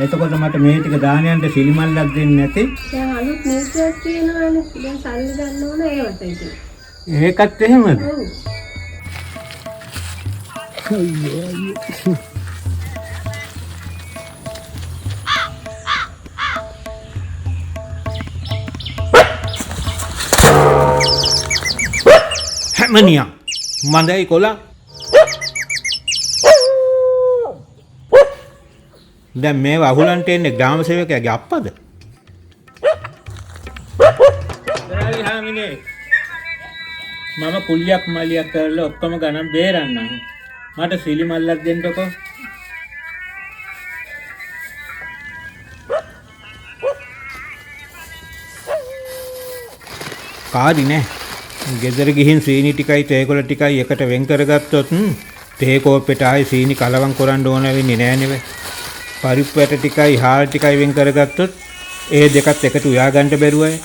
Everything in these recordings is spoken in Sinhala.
එතකොට මට මේ ටික දානයන්ට සිලිමල්ලක් දෙන්නේ නැති. දැන් අලුත් නීතියක් තියෙනවානේ. දැන් සල්ලි ගන්න ඕන ඒවට ඉතින්. ඒකත් එහෙමද? ඔව්. හැමනියා මන්දයි කොලා. දැන් මේව අහුලන්ට එන්නේ ග්‍රාම සේවකයාගේ අප්පද? මම කුලියක් මලියක් කරලා ඔක්කොම ගණන් බේරන්නම්. මට සිලිමල්ලක් දෙන්නකෝ. කාරි නෑ. ගෙදර ගිහින් සීනි ටිකයි තේකොළ ටිකයි එකට වෙන් කරගත්තොත් තේ කෝප්පෙට ආයේ සීනි කලවම් කරන්න ඕන වෙන්නේ නෑ නෙවෙයි. පරිප්පු ඇට ටිකයි හාල් ටිකයි වෙන් කරගත්තොත් ඒ දෙකත් එකට උයා ගන්න බැරුවයි.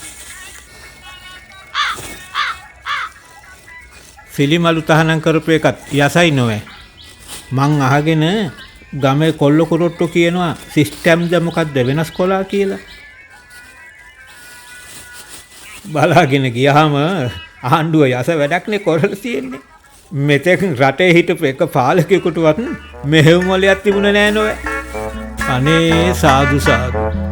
සිලිමලු තහනම් කරපු එකත් යසයි නොවේ. මං අහගෙන ගමේ කොල්ල කුරොට්ටු කියනවා සිස්ටම්ද මොකක්ද වෙනස් කොලා කියලා. බලාගෙන ගියාම ආණ්ඩුව යස වැඩක්නේ කරලා තියෙන්නේ. මෙතෙක් රටේ හිටපු එක පාලකයෙකුටවත් මෙහෙම මොලයක් තිබුණේ නෑ නෝවේ. අනේ සාදු සාදු.